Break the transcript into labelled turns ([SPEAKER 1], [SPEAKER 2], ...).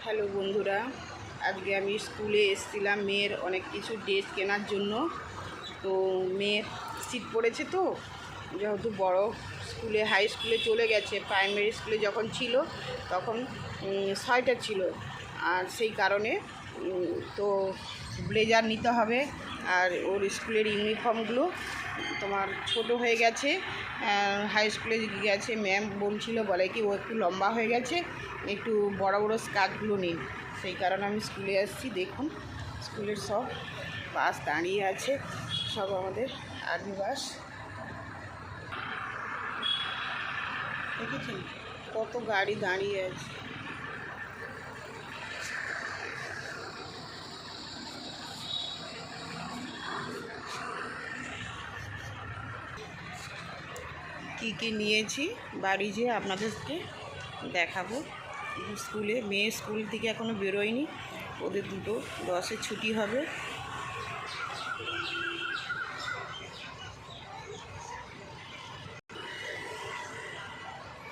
[SPEAKER 1] Hello বন্ধুরা, আজকে আমি স্কুলে এসেছিলাম মেয়ের অনেক কিছু ড্রেস কেনার জন্য। তো মেয়ের সিট পড়েছে, তো যেহেতু বড় স্কুলে হাই স্কুলে চলে গেছে, প্রাইমারি স্কুলে যখন ছিল তখন সোয়েটার ছিল, আর সেই কারণে তো ব্লেজার নিতে হবে। আর ওর স্কুলের ইউনিফর্মগুলো তোমার ছোট হয়ে গেছে, হাই স্কুলে গেছে, ম্যাম বলছিল, বলে কি ও একটু লম্বা হয়ে গেছে, একটু বড় বড় স্কার্টগুলো নিন। সেই কারণে আমি স্কুলে আসছি। দেখুন স্কুলের সব বাস দাঁড়িয়ে আছে, সব আমাদের আর্মি বাস। দেখেছেন কত গাড়ি দাঁড়িয়ে আছে। কী কী নিয়েছি বাড়ি যেয়ে আপনাদেরকে দেখাবো। স্কুলে মেয়ে স্কুল থেকে এখনও বেরোয়নি, ওদের 2:10 ছুটি হবে।